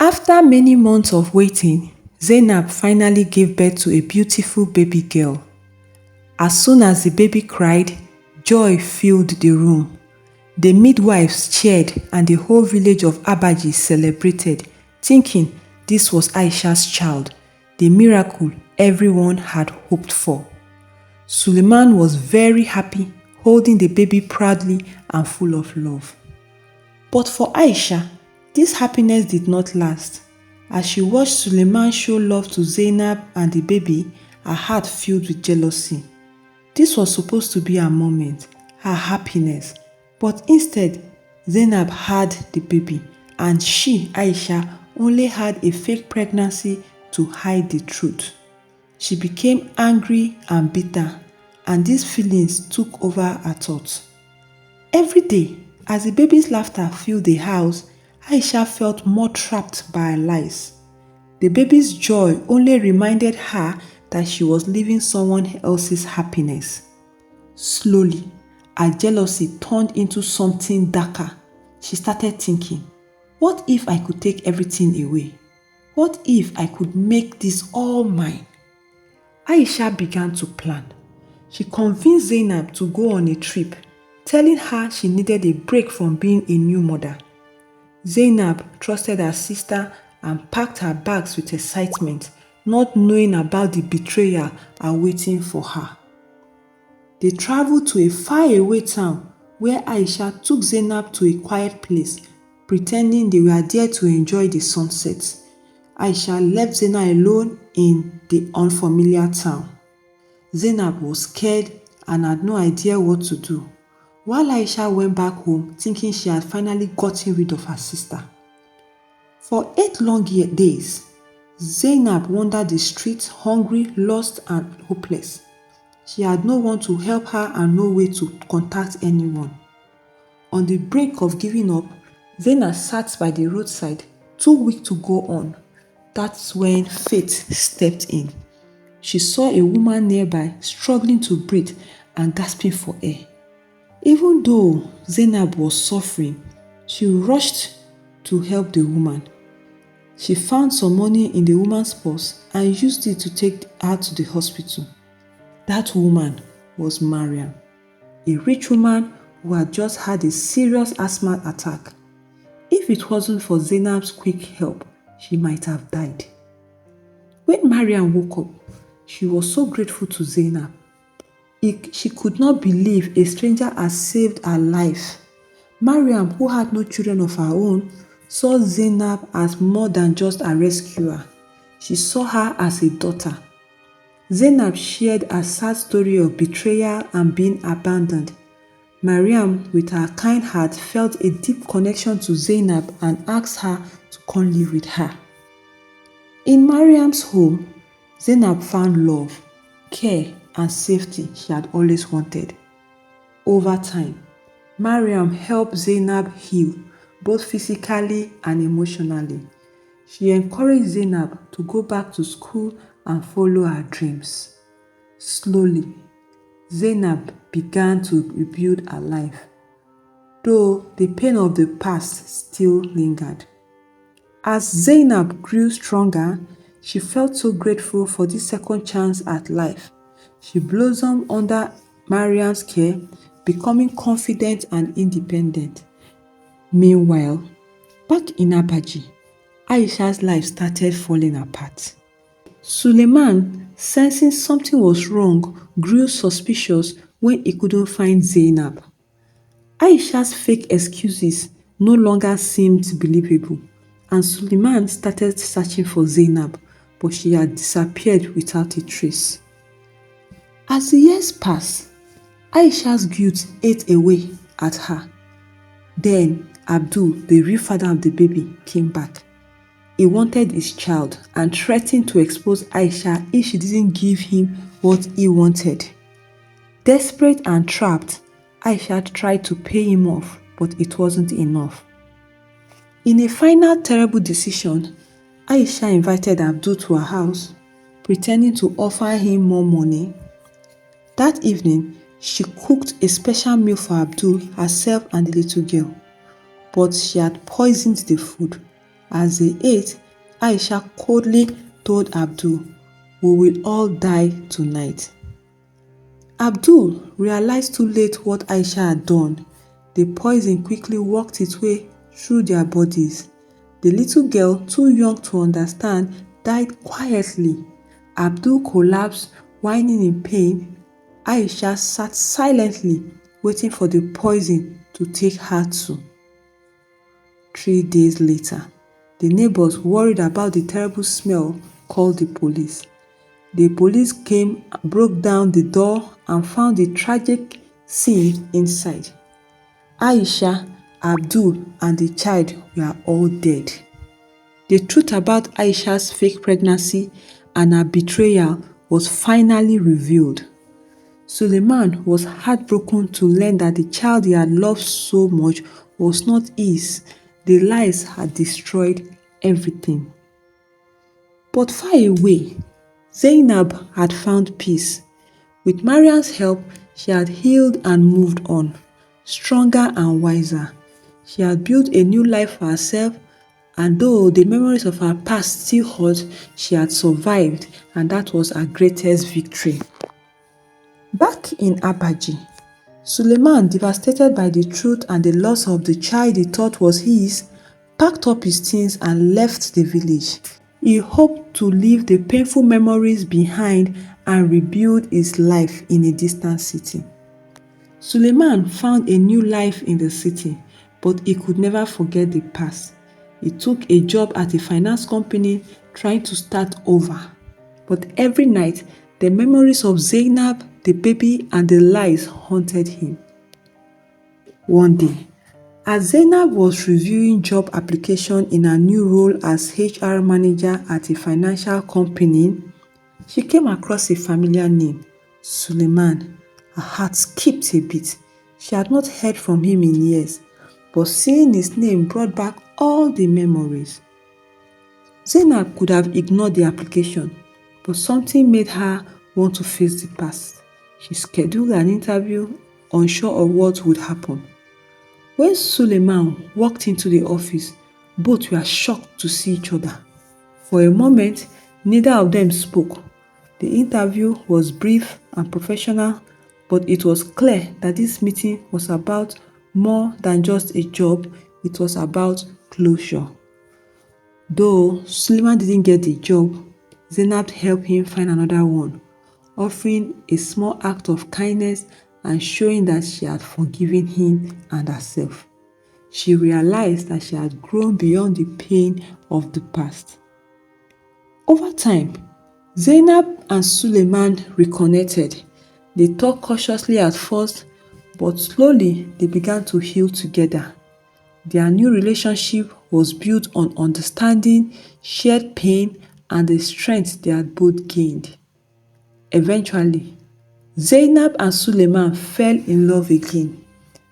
After many months of waiting, Zainab finally gave birth to a beautiful baby girl. As soon as the baby cried, joy filled the room. The midwives cheered and the whole village of Abaji celebrated, thinking this was Aisha's child, the miracle everyone had hoped for. Suleiman was very happy, holding the baby proudly and full of love. But for Aisha, this happiness did not last. As she watched Suleiman show love to Zainab and the baby, her heart filled with jealousy. This was supposed to be her moment, her happiness. But instead, Zainab had the baby and she, Aisha, only had a fake pregnancy to hide the truth. She became angry and bitter, and these feelings took over her thoughts. Every day, as the baby's laughter filled the house, Aisha felt more trapped by her lies. The baby's joy only reminded her that she was living someone else's happiness. Slowly, her jealousy turned into something darker. She started thinking, what if I could take everything away? What if I could make this all mine? Aisha began to plan. She convinced Zainab to go on a trip, telling her she needed a break from being a new mother. Zainab trusted her sister and packed her bags with excitement, not knowing about the betrayal awaiting for her. They traveled to a faraway town where Aisha took Zainab to a quiet place, pretending they were there to enjoy the sunset. Aisha left Zainab alone in the unfamiliar town. Zainab was scared and had no idea what to do, while Aisha went back home thinking she had finally gotten rid of her sister. For 8 long days, Zainab wandered the streets hungry, lost and hopeless. She had no one to help her and no way to contact anyone. On the brink of giving up, Zainab sat by the roadside, too weak to go on. That's when fate stepped in. She saw a woman nearby struggling to breathe and gasping for air. Even though Zainab was suffering, she rushed to help the woman. She found some money in the woman's purse and used it to take her to the hospital. That woman was Mariam, a rich woman who had just had a serious asthma attack. If it wasn't for Zainab's quick help, she might have died. When Mariam woke up, she was so grateful to Zainab. She could not believe a stranger had saved her life. Mariam, who had no children of her own, saw Zainab as more than just a rescuer. She saw her as a daughter. Zainab shared a sad story of betrayal and being abandoned. Mariam, with her kind heart, felt a deep connection to Zainab and asked her to come live with her. In Mariam's home, Zainab found love, care, and safety she had always wanted. Over time, Mariam helped Zainab heal, both physically and emotionally. She encouraged Zainab to go back to school and follow her dreams. Slowly, Zainab began to rebuild her life, though the pain of the past still lingered. As Zainab grew stronger, she felt so grateful for this second chance at life. She blossomed under Mariam's care, becoming confident and independent. Meanwhile, back in Abaji, Aisha's life started falling apart. Suleiman, sensing something was wrong, grew suspicious when he couldn't find Zainab. Aisha's fake excuses no longer seemed believable, and Suleiman started searching for Zainab, but she had disappeared without a trace. As the years passed, Aisha's guilt ate away at her. Then Abdul, the real father of the baby, came back. He wanted his child and threatened to expose Aisha if she didn't give him what he wanted. Desperate and trapped, Aisha tried to pay him off, but it wasn't enough. In a final terrible decision, Aisha invited Abdul to her house, pretending to offer him more money. That evening, she cooked a special meal for Abdul, herself and the little girl, but she had poisoned the food. As they ate, Aisha coldly told Abdul, "We will all die tonight." Abdul realized too late what Aisha had done. The poison quickly worked its way through their bodies. The little girl, too young to understand, died quietly. Abdul collapsed, whining in pain. Aisha sat silently, waiting for the poison to take her too. 3 days later, the neighbors, worried about the terrible smell, called the police. The police came, broke down the door, and found the tragic scene inside. Aisha, Abdul, and the child were all dead. The truth about Aisha's fake pregnancy and her betrayal was finally revealed. Suleiman was heartbroken to learn that the child he had loved so much was not his. The lies had destroyed everything. But far away, Zainab had found peace. With Mariam's help, she had healed and moved on, stronger and wiser. She had built a new life for herself, and though the memories of her past still hurt, she had survived, and that was her greatest victory. Back in Abaji, Suleiman, devastated by the truth and the loss of the child he thought was his, packed up his things and left the village. He hoped to leave the painful memories behind and rebuild his life in a distant city. Suleiman found a new life in the city, but he could never forget the past. He took a job at a finance company trying to start over. But every night, the memories of Zainab, the baby, and the lies haunted him. One day, as Zainab was reviewing job application in her new role as HR manager at a financial company, she came across a familiar name, Suleiman. Her heart skipped a beat. She had not heard from him in years, but seeing his name brought back all the memories. Zainab could have ignored the application, but something made her want to face the past. She scheduled an interview, unsure of what would happen. When Suleiman walked into the office, both were shocked to see each other. For a moment, neither of them spoke. The interview was brief and professional, but it was clear that this meeting was about more than just a job. It was about closure. Though Suleiman didn't get the job, Zainab helped him find another one, offering a small act of kindness and showing that she had forgiven him and herself. She realized that she had grown beyond the pain of the past. Over time, Zainab and Suleiman reconnected. They talked cautiously at first, but slowly they began to heal together. Their new relationship was built on understanding, shared pain, and the strength they had both gained. Eventually, Zainab and Suleiman fell in love again.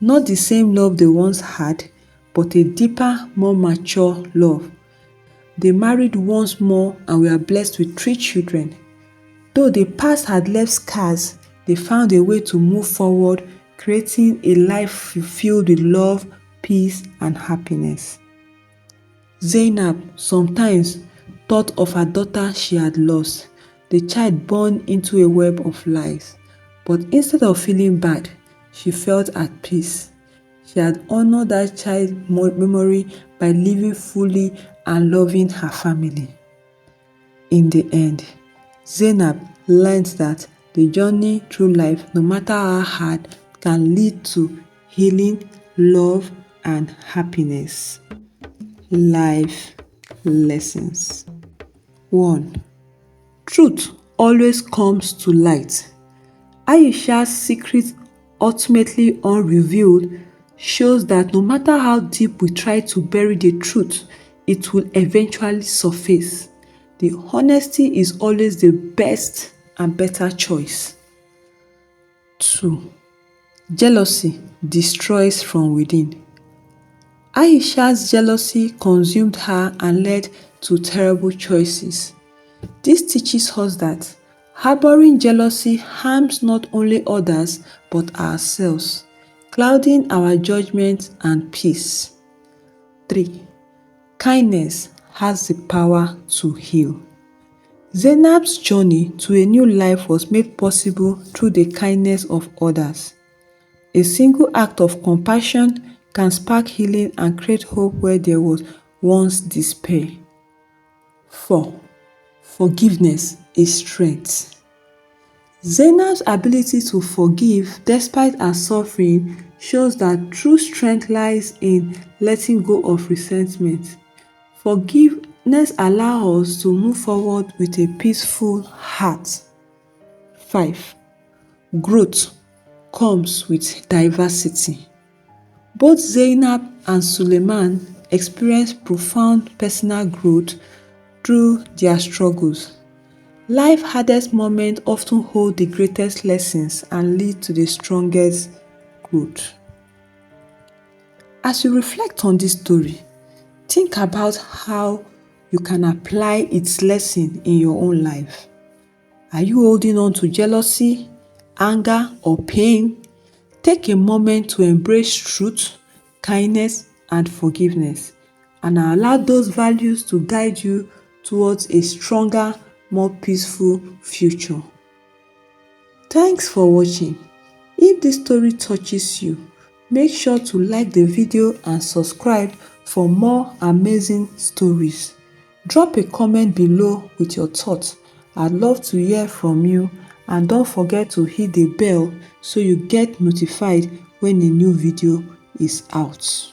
Not the same love they once had, but a deeper, more mature love. They married once more and were blessed with 3 children. Though the past had left scars, they found a way to move forward, creating a life filled with love, peace, and happiness. Zainab sometimes thought of her daughter she had lost, the child born into a web of lies. But instead of feeling bad, she felt at peace. She had honored that child's memory by living fully and loving her family. In the end, Zainab learned that the journey through life, no matter how hard, can lead to healing, love, and happiness. Life lessons. 1. Truth always comes to light. Aisha's secret, ultimately unrevealed, shows that no matter how deep we try to bury the truth, it will eventually surface. The honesty is always the best and better choice. 2. Jealousy destroys from within. Aisha's jealousy consumed her and led to terrible choices. This teaches us that harboring jealousy harms not only others but ourselves, clouding our judgment and peace. 3. Kindness has the power to heal. Zainab's journey to a new life was made possible through the kindness of others. A single act of compassion can spark healing and create hope where there was once despair. 4. Forgiveness is strength. Zainab's ability to forgive despite her suffering shows that true strength lies in letting go of resentment. Forgiveness allows us to move forward with a peaceful heart. 5. Growth comes with diversity. Both Zainab and Suleiman experienced profound personal growth through their struggles. Life's hardest moments often hold the greatest lessons and lead to the strongest growth. As you reflect on this story, think about how you can apply its lesson in your own life. Are you holding on to jealousy, anger, or pain? Take a moment to embrace truth, kindness, and forgiveness, and allow those values to guide you towards a stronger, more peaceful future. Thanks for watching. If this story touches you, make sure to like the video and subscribe for more amazing stories. Drop a comment below with your thoughts. I'd love to hear from you, and don't forget to hit the bell so you get notified when a new video is out.